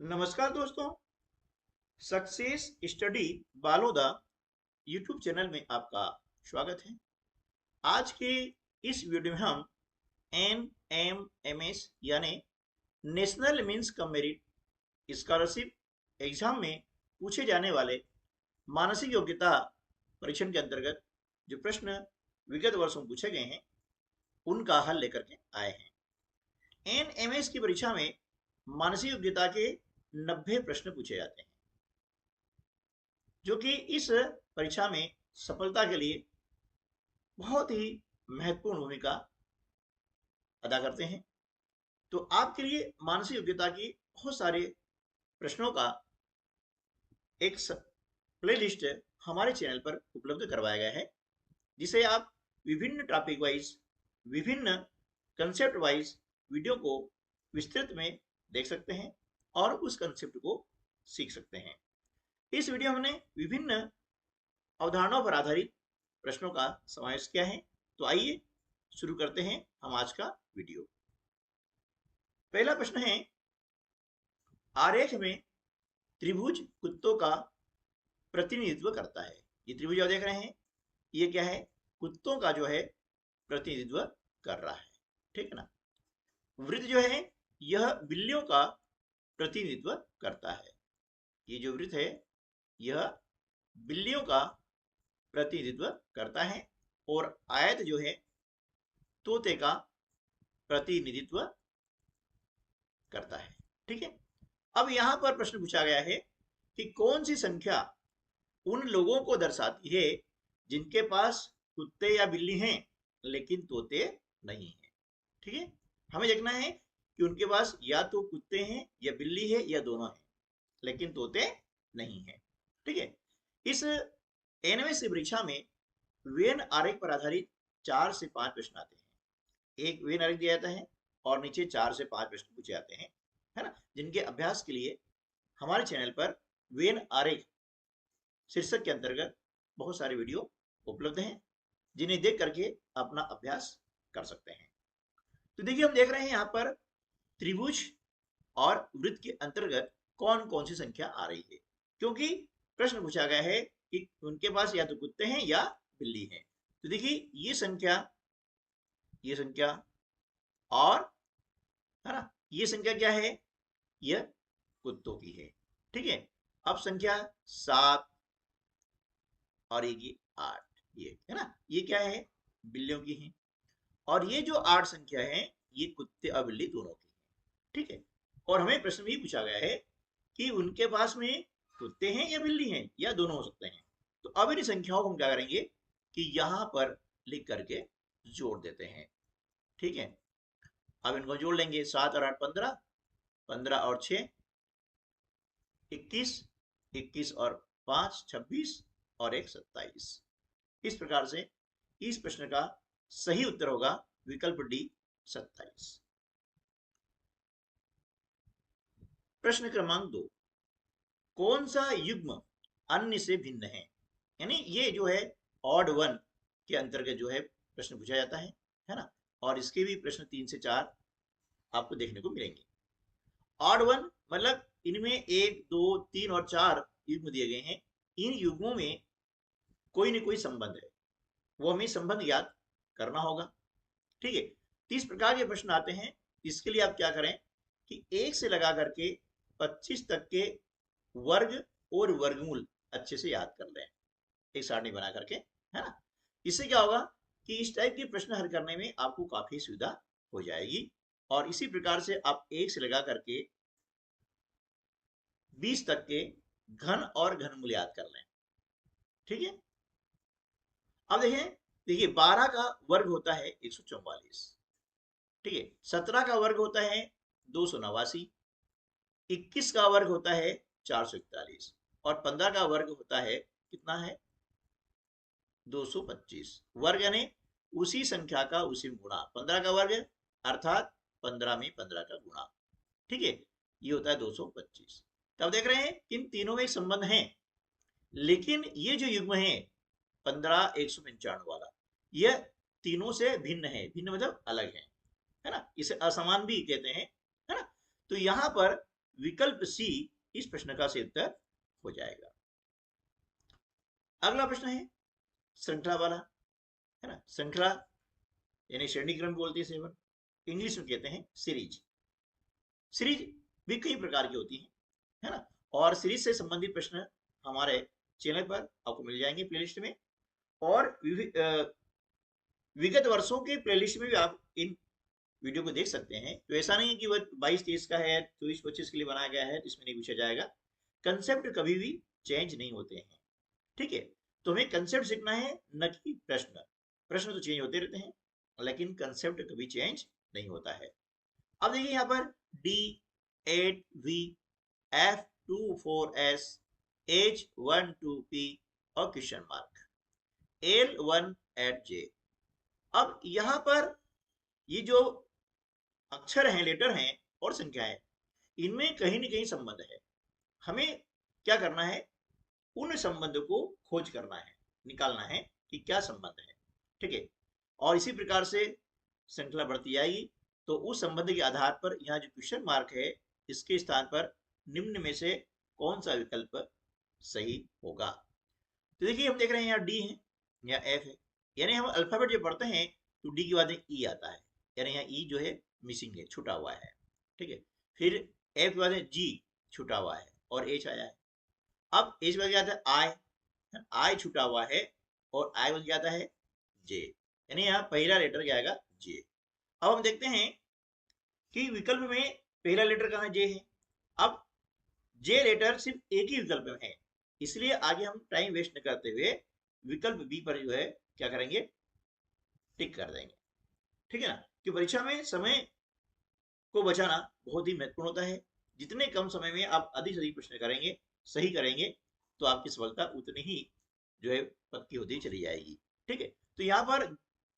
नमस्कार दोस्तों। Success study Baloda YouTube channel में आपका स्वागत है। आज के इस वीडियो में हम NMMS यानी national means cum merit scholarship exam में पूछे जाने वाले मानसिक योग्यता परीक्षण के अंतर्गत जो प्रश्न विगत वर्षों में पूछे गए हैं उनका हल लेकर के आए हैं। NMS की परीक्षा में मानसिक योग्यता के 90 प्रश्न पूछे जाते हैं, जो कि इस परीक्षा में सफलता के लिए बहुत ही महत्वपूर्ण भूमिका अदा करते हैं। तो आपके लिए मानसिक योग्यता की बहुत सारे प्रश्नों का एक प्लेलिस्ट हमारे चैनल पर उपलब्ध करवाया गया है, जिसे आप विभिन्न टॉपिक वाइज, विभिन्न कंसेप्ट वाइज वीडियो को विस्तृत में देख सकते हैं और उस कंसेप्ट को सीख सकते हैं। इस वीडियो में हमने विभिन्न अवधारणाओं पर आधारित प्रश्नों का समावेश किया है। तो आइए शुरू करते हैं हम आज का वीडियो। पहला प्रश्न है, आरेख में त्रिभुज कुत्तों का प्रतिनिधित्व करता है। ये त्रिभुज आप देख रहे हैं, ये क्या है? कुत्तों का जो है प्रतिनिधित्व कर रहा है, ठीक है ना। वृत्त जो है यह बिल्लियों का प्रतिनिधित्व करता है। ये जो वृत्त है यह बिल्लियों का प्रतिनिधित्व करता है और आयत जो है तोते का प्रतिनिधित्व करता है, ठीक है। अब यहां पर प्रश्न पूछा गया है कि कौन सी संख्या उन लोगों को दर्शाती है जिनके पास कुत्ते या बिल्ली हैं लेकिन तोते नहीं हैं, ठीक है। हमें देखना है कि उनके पास या तो कुत्ते हैं या बिल्ली है या दोनों है लेकिन तोते नहीं है, ठीक है। इस NMS परीक्षा में वेन आरेख पर आधारित 4 से 5 प्रश्न आते हैं। एक वेन आरेख दिया जाता है और नीचे 4 से 5 प्रश्न पूछे जाते हैं, है ना, जिनके अभ्यास के लिए हमारे चैनल पर वेन आरेख शीर्षक के अंतर्गत बहुत सारे वीडियो उपलब्ध हैं, जिन्हें देख करके अपना अभ्यास कर सकते हैं। तो देखिए, हम देख रहे हैं यहाँ पर त्रिभुज और वृत्त के अंतर्गत कौन कौन सी संख्या आ रही है, क्योंकि प्रश्न पूछा गया है कि उनके पास या तो कुत्ते हैं या बिल्ली है। तो देखिए, ये संख्या और, है ना, ये संख्या क्या है? यह कुत्तों की है, ठीक है। अब संख्या 7 और ये 8, ये है ना, ये क्या है? बिल्लियों की है। और ये जो 8 संख्या है ये कुत्ते और बिल्ली दोनों की है, ठीक है। और हमें प्रश्न भी पूछा गया है कि उनके पास में कुत्ते हैं या बिल्ली हैं या दोनों हो सकते हैं। तो अब इन संख्याओं को हम क्या करेंगे कि यहां पर लिख करके जोड़ देते हैं, ठीक है। अब इनको जोड़ लेंगे, 7 और 8 15, 15 और 6 21, 21 और 5 26 और 1 27। इस प्रकार से इस प्रश्न का सही उत्तर होगा विकल्प डी 27। प्रश्न क्रमांक 2, कौन सा युग्म अन्य से भिन्न है? यानी ये जो है ऑड वन के अंतर्गत जो है प्रश्न पूछा जाता है ना। और इसके भी प्रश्न 3 से 4 आपको देखने को मिलेंगे। ऑड वन मतलब इनमें 1 2 3 और 4 युग्म दिए गए हैं। इन युग्मों में कोई न कोई संबंध है, वो हमें संबंध याद करना होगा, ठीक है। 30 प्रकार के प्रश्न आते हैं। इसके लिए आप क्या करें कि 1 से लगा करके 25 तक के वर्ग और वर्गमूल अच्छे से याद कर लें, एक सारणी बना करके, है ना। इससे क्या होगा कि इस टाइप के प्रश्न हल करने में आपको काफी सुविधा हो जाएगी। और इसी प्रकार से आप 1 से लगा करके 20 तक के घन और घनमूल याद कर लें, ठीक है। अब देखिए 12 का वर्ग होता है 144, ठीक है। 17 का वर्ग होता है 289, 21 का वर्ग होता है 441 और 15 का वर्ग होता है कितना है? 225। वर्ग यानी उसी संख्या का उसी गुणा, 15 का वर्ग अर्थात 15 में 15 का गुणा, ठीक है। ये होता है 225। तब देख रहे हैं इन तीनों में एक संबंध है, लेकिन ये जो युग्म है 15 195 वाला, यह तीनों से भिन्न है। भिन्न मतलब अलग है ना। इसे असमान भी कहते हैं, है ना। तो यहां पर विकल्प सी इस प्रश्न का सही उत्तर हो जाएगा। अगला प्रश्न है श्रृंखला वाला, है ना। श्रृंखला यानी श्रेणी क्रम बोलते हैं, सेवन इंग्लिश में कहते हैं सीरीज। सीरीज भी कई प्रकार की होती है ना। और सीरीज से संबंधित प्रश्न हमारे चैनल पर आपको मिल जाएंगे प्लेलिस्ट में, और विगत वर्षों के प्लेलिस्ट में भी आप इन वीडियो को देख सकते हैं। तो ऐसा नहीं है कि वह 22-23 का है, 24-25 के लिए बनाया गया है, इसमें नहीं पूछा जाएगा। कंसेप्ट कभी भी चेंज नहीं होते हैं, ठीक है। तो हमें कंसेप्ट सीखना है, न कि प्रश्न। प्रश्न तो चेंज होते रहते हैं, लेकिन कंसेप्ट कभी चेंज नहीं होता है। अब देखिए यहाँ पर D8V F24S H12P और क्वेश्चन मार्क L1@J। अब यहां पर ये जो अक्षर हैं, लेटर हैं और संख्या है, इनमें कहीं न कहीं संबंध है। हमें क्या करना है, उन संबंध को खोज करना है, निकालना है कि क्या संबंध है, ठीक है। और इसी प्रकार से श्रृंखला बढ़ती जाएगी। तो उस संबंध के आधार पर यहाँ जो क्वेश्चन मार्क है, इसके स्थान पर निम्न में से कौन सा विकल्प सही होगा। तो देखिए हम देख रहे हैं यहाँ डी है, यहाँ एफ है, यानी हम अल्फाबेट जब पढ़ते हैं तो डी के बाद ई आता है, यानी यहाँ ई जो है मिसिंग है, छूटा हुआ है, ठीक है। फिर एफ के बाद जी छूटा हुआ है और एच आया है। अब एच बन जाता है आई, आई छूटा हुआ है और आई बन जाता है जे, यानी यहाँ पहला लेटर क्या आएगा, जे। अब हम देखते हैं कि विकल्प में पहला लेटर कहाँ जे है। अब जे लेटर सिर्फ एक ही विकल्प में है, इसलिए आगे हम टाइम वेस्ट न करते हुए विकल्प बी पर जो है क्या करेंगे, टिक कर देंगे, ठीक है ना। कि परीक्षा में समय को बचाना बहुत ही महत्वपूर्ण होता है। जितने कम समय में आप अधिक से अधिक प्रश्न करेंगे, सही करेंगे, तो आपकी सफलता उतनी ही जो है पक्की होती चली जाएगी, ठीक है। तो यहाँ पर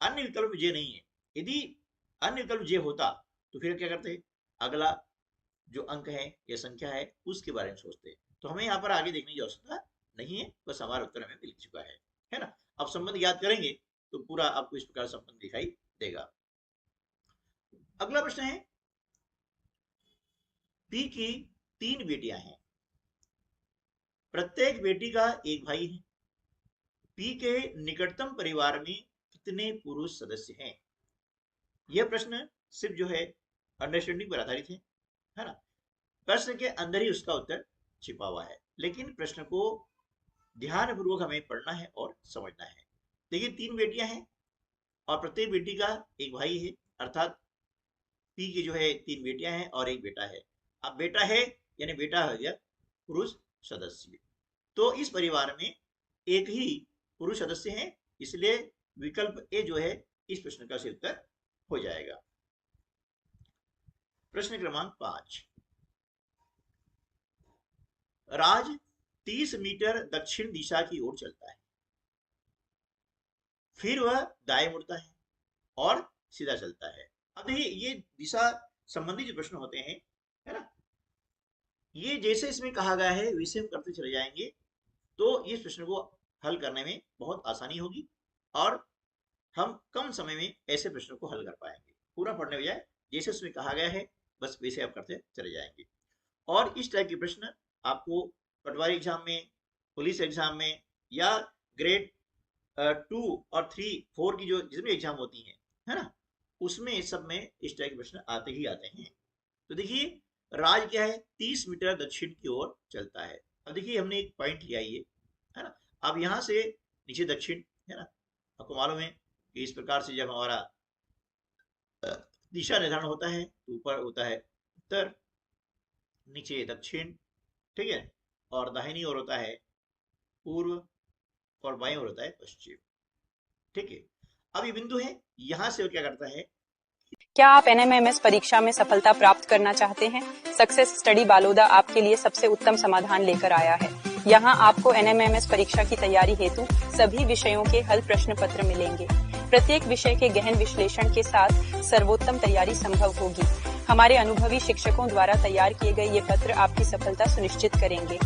अन्य विकल्प जे नहीं है। यदि अन्य विकल्प जे होता तो फिर क्या करते, अगला जो अंक है या संख्या है उसके बारे में सोचते। तो हमें यहाँ पर आगे देखने की आवश्यकता नहीं है, बस हमारा उत्तर हमें मिल चुका है ना। अब संबंध याद करेंगे तो पूरा आपको इस प्रकार संबंध दिखाई देगा। अगला प्रश्न है, पी की 3 बेटियां हैं, प्रत्येक बेटी का एक भाई है। पी के निकटतम परिवार में कितने पुरुष सदस्य हैं। यह प्रश्न सिर्फ जो है अंडरस्टैंडिंग पर आधारित है ना। प्रश्न के अंदर ही उसका उत्तर छिपा हुआ है, लेकिन प्रश्न को ध्यानपूर्वक हमें पढ़ना है और समझना है। देखिए 3 बेटियां हैं और प्रत्येक बेटी का एक भाई है, अर्थात पी की जो है 3 बेटियां हैं और एक बेटा है। अब बेटा है यानी बेटा हो गया पुरुष सदस्य, तो इस परिवार में एक ही पुरुष सदस्य है, इसलिए विकल्प ए जो है इस प्रश्न का सही उत्तर हो जाएगा। प्रश्न क्रमांक 5, राज 30 मीटर दक्षिण दिशा की ओर चलता है, फिर वह दाएं मुड़ता है और सीधा चलता है। अब देखिए ये दिशा संबंधी जो प्रश्न होते हैं, है ना, ये जैसे इसमें कहा गया है वैसे हम करते चले जाएंगे, तो इस प्रश्न को हल करने में बहुत आसानी होगी और हम कम समय में ऐसे प्रश्नों को हल कर पाएंगे। पूरा पढ़ने बजाय जैसे उसमें कहा गया है बस वैसे आप करते चले जाएंगे। और इस टाइप के प्रश्न आपको पटवारी एग्जाम में, पुलिस एग्जाम में, या ग्रेड 2 और 3, 4 की जो जितनी एग्जाम होती है ना, उसमें सब में इस टाइप के प्रश्न आते ही आते हैं। तो देखिए राज क्या है, 30 मीटर दक्षिण की ओर चलता है। अब देखिए हमने एक पॉइंट लिया ये, है ना। अब यहाँ से नीचे दक्षिण, है ना, आपको मालूम है कि इस प्रकार से जब हमारा दिशा निर्धारण होता है तो ऊपर होता है उत्तर, नीचे दक्षिण, ठीक है, और दाहिनी ओर होता है पूर्व और बाईं ओर होता है पश्चिम, ठीक है। अब ये बिंदु है, यहाँ से वो क्या करता है। क्या आप NMMS परीक्षा में सफलता प्राप्त करना चाहते हैं? सक्सेस स्टडी बालोदा आपके लिए सबसे उत्तम समाधान लेकर आया है। यहाँ आपको NMMS परीक्षा की तैयारी हेतु सभी विषयों के हल प्रश्न पत्र मिलेंगे। प्रत्येक विषय के गहन विश्लेषण के साथ सर्वोत्तम तैयारी संभव होगी। हमारे अनुभवी शिक्षकों द्वारा तैयार किए गए ये पत्र आपकी सफलता सुनिश्चित करेंगे।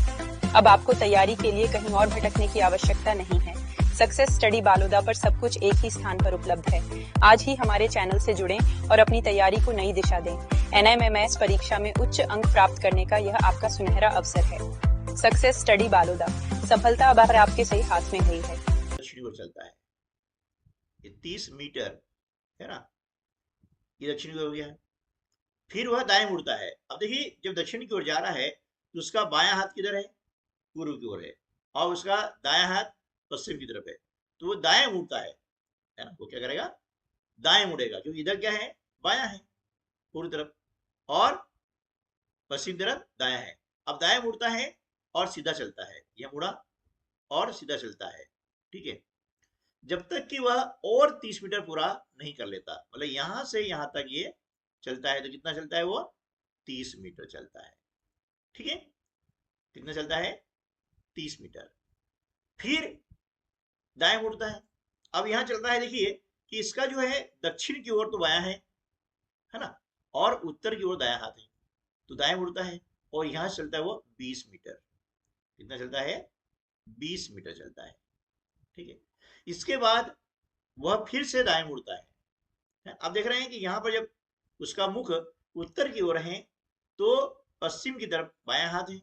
अब आपको तैयारी के लिए कहीं और भटकने की आवश्यकता नहीं है। सक्सेस स्टडी बालोदा पर सब कुछ एक ही स्थान पर उपलब्ध है। आज ही हमारे चैनल से जुड़ें और अपनी तैयारी को नई दिशा दें। एनएमएमएस परीक्षा में उच्च अंक प्राप्त करने का यह आपका सुनहरा अवसर है। सक्सेस स्टडी बालोदा, सफलता अब आपके सही हाथ में गई है। दक्षिणी ओर चलता है, ये 30 मीटर है ना, ये दक्षिण की ओर हो गया है। फिर वह दाएं मुड़ता है। अब देखिए जब दक्षिण की ओर जा रहा है तो उसका बायां हाथ किधर है, पूर्व की ओर है, और उसका दायां हाथ पश्चिम की तरफ है। तो वो दाएं मुड़ता है ना, वो क्या करेगा, दाएं मुड़ेगा, क्योंकि इधर क्या है, बायां है पूर्व तरफ, और पश्चिम तरफ दायां है। अब दाएं मुड़ता है और सीधा चलता है, यह मुड़ा और सीधा चलता है, ठीक है, जब तक कि वह और 30 मीटर पूरा नहीं कर लेता। मतलब यहां से यहां तक ये चलता है, तो कितना चलता है वो, 30 मीटर चलता है, ठीक है, कितना चलता है, 30 मीटर। फिर दाएं मुड़ता है। अब यहां चलता है, देखिए कि इसका जो है दक्षिण की ओर तो बायां है ना, और उत्तर की ओर दायां हाथ है, तो दाएं मुड़ता है और यहां चलता है वो 20 मीटर, कितना चलता है, 20 मीटर चलता है, ठीक है। इसके बाद वह फिर से दाएं मुड़ता है। अब देख रहे हैं कि यहाँ पर जब उसका मुख उत्तर की ओर है तो पश्चिम की तरफ बायां हाथ है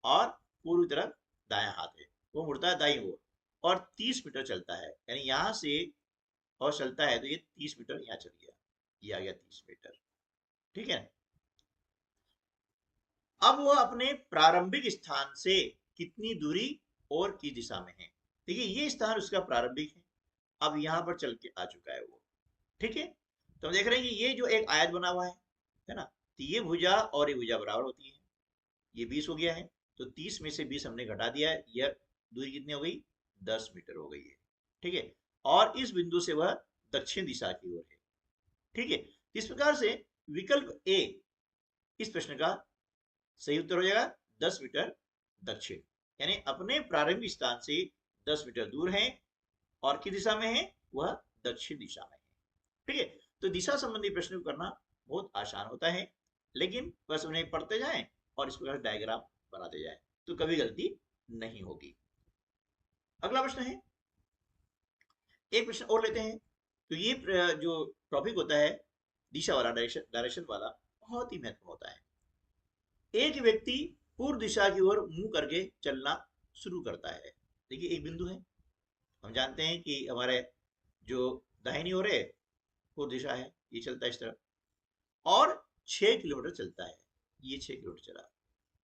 और पूर्व तरफ दायां हाथ है, वो मुड़ता है दाईं ओर और 30 मीटर चलता है, यानी यहां से और चलता है तो ये 30 मीटर यहाँ चल गया, ये आ गया 30 मीटर, ठीक है। अब वह अपने प्रारंभिक स्थान से कितनी दूरी और की दिशा में है। देखिए ये स्थान उसका प्रारंभिक है, अब यहाँ पर चल के आ चुका है वो, ठीक है। तो हम देख रहे हैं कि ये जो एक आयत बना हुआ है ना, तो ये भुजा और ये भुजा बराबर होती है, ये 20 हो गया है, तो 30 में से 20 हमने घटा दिया है, यह दूरी कितनी हो गई, 10 मीटर हो गई है, ठीक है। और इस बिंदु से वह दक्षिण दिशा की ओर है, ठीक है। इस प्रकार से विकल्प ए इस प्रश्न का सही उत्तर हो जाएगा 10 मीटर दक्षिण, यानी अपने प्रारंभिक स्थान से 10 मीटर दूर है और किस दिशा में है, वह दक्षिण दिशा में है, ठीक है। तो दिशा संबंधी प्रश्न को करना बहुत आसान होता है, लेकिन बस उन्हें पढ़ते जाएं और इस प्रकार डायग्राम बनाते जाएं तो कभी गलती नहीं होगी। अगला प्रश्न है, एक प्रश्न और लेते हैं। तो ये जो टॉपिक होता है दिशा वाला, डायरेक्शन वाला, बहुत ही महत्वपूर्ण होता है। एक व्यक्ति पूर्व दिशा की ओर मुंह करके चलना शुरू करता है। देखिए एक बिंदु है, हम जानते हैं कि हमारे जो दाहिनी ओर है पूर्व दिशा है, ये चलता है इस तरफ और 6 किलोमीटर चलता है, ये 6 किलोमीटर चला,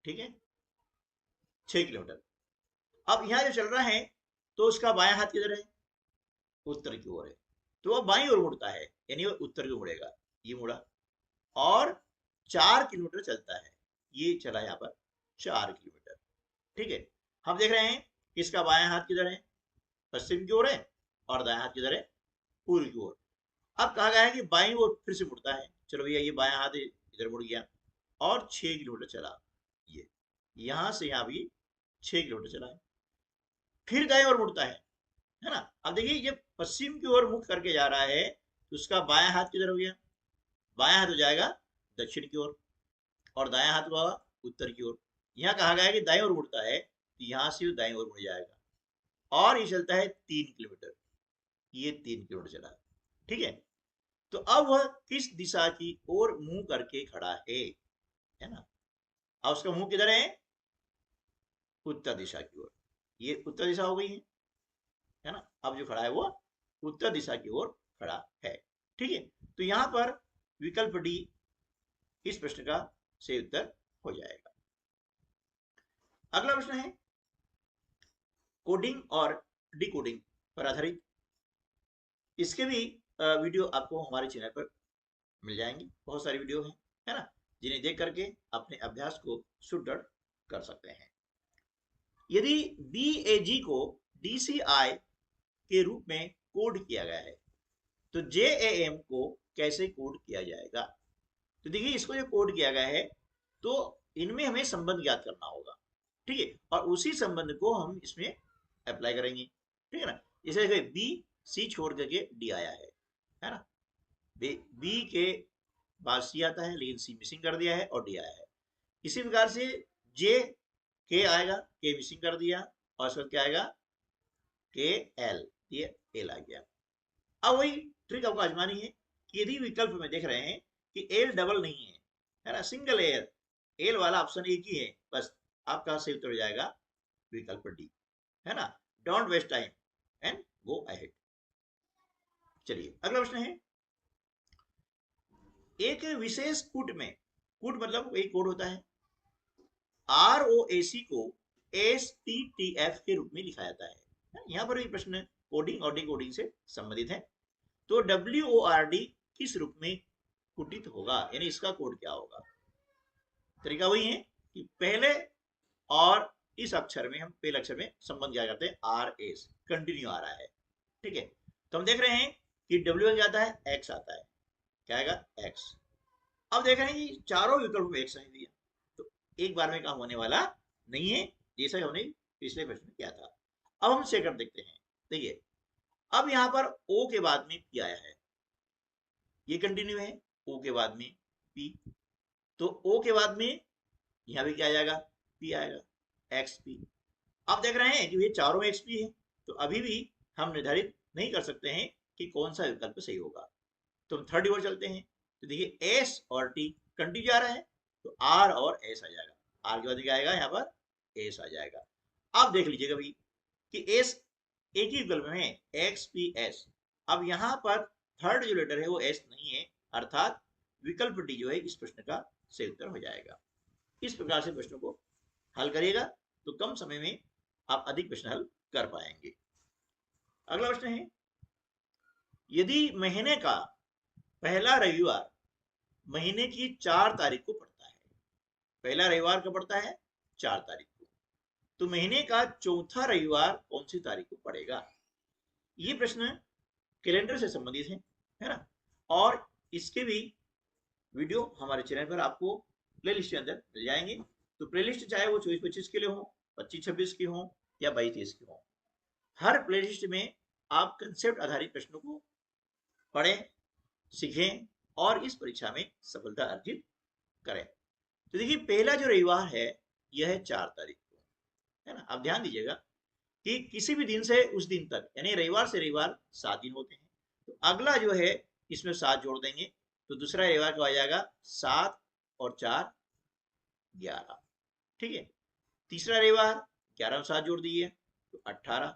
ठीक है, 6 किलोमीटर। अब यहाँ जो चल रहा है तो उसका बायां हाथ किधर है, उत्तर की ओर है, तो वह बाईं ओर मुड़ता है, यानी वह उत्तर की ओर मुड़ेगा, ये मुड़ा और 4 किलोमीटर चलता है, ये चला यहाँ पर 4 किलोमीटर, ठीक है। हम देख रहे हैं कि इसका बायां हाथ किधर है, पश्चिम की ओर है, और दायां हाथ किधर है, पूर्व की ओर। अब कहा गया है कि बाईं ओर फिर से मुड़ता है, चलो भैया ये बायां हाथ इधर मुड़ गया और 6 किलोमीटर चला, ये यहां से यहां भी 6 किलोमीटर चला है। फिर दाएं ओर मुड़ता है ना। अब देखिए जब पश्चिम की ओर मुख करके जा रहा है तो उसका बायां हाथ किधर हो गया, बायां हाथ हो जाएगा दक्षिण की ओर और दायां हाथ हुआ उत्तर की ओर। यहाँ कहा गया है कि दाएं ओर मुड़ता है तो यहाँ से दाएं ओर मुड़ जाएगा और ये चलता है 3 किलोमीटर, ये 3 किलोमीटर चला, ठीक है। तो अब वह किस दिशा की ओर मुंह करके खड़ा है ना। अब उसका मुंह किधर है, उत्तर दिशा की ओर, ये उत्तर दिशा हो गई है ना। अब जो खड़ा है वो उत्तर दिशा की ओर खड़ा है, ठीक है। तो यहां पर विकल्प डी इस प्रश्न का सही उत्तर हो जाएगा। अगला प्रश्न है कोडिंग और डिकोडिंग पर आधारित, इसके भी वीडियो आपको हमारे चैनल पर मिल जाएंगे, बहुत सारी वीडियो है ना, जिन्हें देख करके अपने अभ्यास को सुदृढ़ कर सकते हैं। यदि BAG को DCI के रूप में कोड किया गया है तो JAM को कैसे कोड किया जाएगा। तो देखिए इसको जो कोड किया गया है तो इनमें हमें संबंध ज्ञात करना होगा, ठीक है, और उसी संबंध को हम इसमें अप्लाई करेंगे, ठीक है ना। जैसे बी सी छोड़ करके डी आया है ना, बी के बाद सी आता है लेकिन सी मिसिंग कर दिया है और डी आया है। इसी प्रकार से जे के आएगा, के मिसिंग कर दिया और उसके बाद क्या आएगा, के एल, ये एल आ गया। अब वही ट्रिक आपको आजमानी है कि यदि विकल्प में देख रहे हैं कि एल डबल नहीं है है ना, सिंगल एयर, एल वाला ऑप्शन एक ही है, बस आपका सही उत्तर हो जाएगा विकल्प डी, है ना। Don't waste time and go ahead. चलिए अगला प्रश्न है, एक विशेष कूट में, कूट मतलब एक कोड होता है, ROAC को STTF के रूप में लिखा जाता है। यहां पर भी प्रश्न कोडिंग और डिकोडिंग से संबंधित है। तो WORD किस रूप में कुटित होगा, यानी इसका कोड क्या होगा। तरीका वही है कि पहले और इस अक्षर में, हम पहले अक्षर में संबंध क्या करते हैं, RS, कंटिन्यू आ रहा है, ठीक है। तो हम देख रहे हैं कि W क्या आता है, X आता है, क्या आएगा, X। अब देख रहे हैं कि चारों विकल्प में X नहीं दिया, तो एक बार में काम होने वाला नहीं है, जैसा हमने पिछले प्रश्न में किया था। अब हम सेकंड देखते हैं। देखिए अब यहां पर O के बाद में P आया है, ये कंटिन्यू है, O के बाद में P, तो O के बाद में यहां भी क्या आ जाएगा, P आएगा, XP। आप देख रहे हैं कि ये चारों XP है, तो अभी भी हम निर्धारित नहीं कर सकते हैं कि कौन सा विकल्प सही होगा। तो हम थर्ड ओर चलते हैं, तो देखिए S और T कंटिन्यू जा रहा है, तो R और S आ जाएगा, R के बाद क्या आएगा, यहाँ पर S आ जाएगा। आप देख लीजिएगा भाई कि S एक ही विकल्प में है, XPS। अब यहाँ पर थर्ड जो लेटर है वो S नहीं है, अर्थात विकल्प डी जो है इस प्रश्न का सही उत्तर हो जाएगा। इस प्रकार से प्रश्नों को हल करिएगा तो कम समय में आप अधिक प्रश्न हल कर पाएंगे। अगला प्रश्न है, यदि महीने का पहला रविवार महीने की 4 तारीख को पड़ता है, पहला रविवार कब पड़ता है, 4 तारीख को, तो महीने का चौथा रविवार कौन सी तारीख को पड़ेगा। ये प्रश्न कैलेंडर से संबंधित है ना, और इसके भी वीडियो हमारे चैनल पर आपको प्लेलिस्ट के अंदर मिल जाएंगे। तो प्लेलिस्ट चाहे वो 24-25 के लिए हो, 25-26 की हो या 22-23 की हो, हर प्लेलिस्ट में आप कंसेप्ट आधारित प्रश्नों को पढ़ें, सीखें और इस परीक्षा में सफलता अर्जित करें। तो देखिए पहला जो रविवार है यह है 4 तारीख को, है ना। आप ध्यान दीजिएगा कि किसी भी दिन से उस दिन तक, यानी रविवार से रविवार 7 दिन होते हैं, तो अगला जो है इसमें 7 जोड़ देंगे, तो दूसरा रविवार का आ जाएगा 7 और 4 11, ठीक है। तीसरा रविवार 11 में 7 जोड़ दिए तो 18।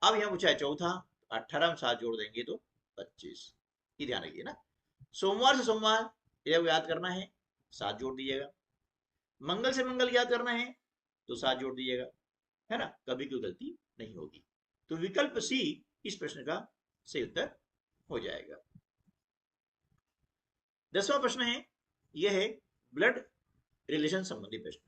अब यहाँ पूछा है चौथा, 18 में 7 जोड़ देंगे तो 25। ये ध्यान रखिए ना। सोमवार से सोमवार यह याद करना है, 7 जोड़ दीजिएगा। मंगल से मंगल याद करना है तो 7 जोड़ दीजिएगा, है ना, कभी कोई गलती नहीं होगी। तो विकल्प सी इस प्रश्न का सही उत्तर हो जाएगा। 10वां प्रश्न है, यह है ब्लड रिलेशन संबंधी प्रश्न,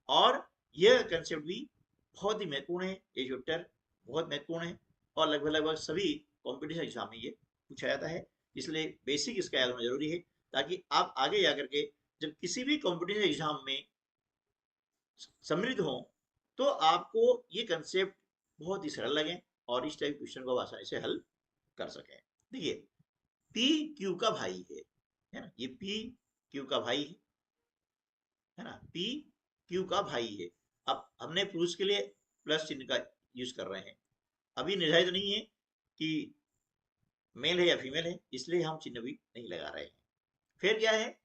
और यह कंसेप्ट भी बहुत ही महत्वपूर्ण है, ये चैप्टर बहुत महत्वपूर्ण है और लगभग लगभग सभी कॉम्पिटिशन एग्जाम में ये पूछा जाता है, इसलिए बेसिक इसका याद होना जरूरी है, ताकि आप आगे जाकर के जब किसी भी कॉम्पिटिशन एग्जाम में सम्मिलित हो तो आपको ये कंसेप्ट बहुत ही सरल लगे और इस टाइप क्वेश्चन को आसानी से हल कर सकें। देखिए पी क्यू का भाई है ना, ये पी क्यू का भाई है ना, पी क्यू का भाई है। अब हमने पुरुष के लिए प्लस चिन्ह का यूज कर रहे हैं, अभी निर्धारित नहीं है कि मेल है या फीमेल है, इसलिए हम चिन्ह भी नहीं लगा रहे हैं। फिर क्या है,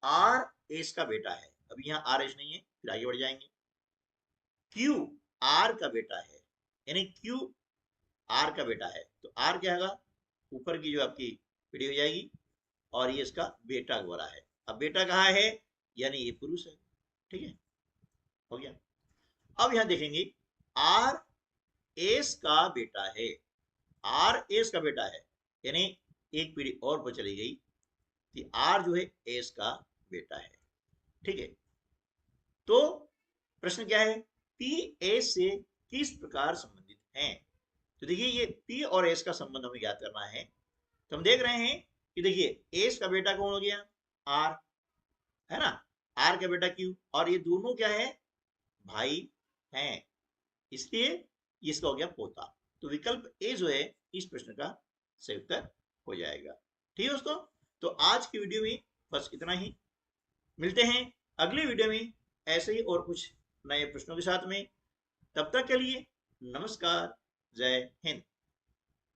आर एस का बेटा है, अभी यहाँ आर एस नहीं है, फिर आगे बढ़ जाएंगे। क्यू आर का बेटा है, यानी क्यू आर का बेटा है, तो आर क्या होगा, ऊपर की जो आपकी पीढ़ी हो जाएगी, और ये इसका बेटा बोला है। अब बेटा कहाँ है, यानी ये पुरुष है, ठीक है, हो गया। अब यहां देखेंगे आर एस का बेटा है, आर एस का बेटा है, यानी एक पीढ़ी और पर चली गई कि आर जो है एस का बेटा है, ठीक है। तो प्रश्न क्या है, पी एस से किस प्रकार संबंधित हैं। तो देखिए ये पी और एस का संबंध हमें ज्ञात करना है, तो हम देख रहे हैं कि देखिए एस का बेटा कौन हो गया, आर, है ना, आर का बेटा क्यू, और ये दोनों क्या है, भाई हैं, इसलिए इसका हो गया पोता। तो विकल्प ए जो है इस प्रश्न का सही उत्तर हो जाएगा। ठीक है दोस्तों, तो आज की वीडियो में बस इतना ही, मिलते हैं अगली वीडियो में ऐसे ही और कुछ नए प्रश्नों के साथ में। तब तक के लिए नमस्कार, जय हिंद।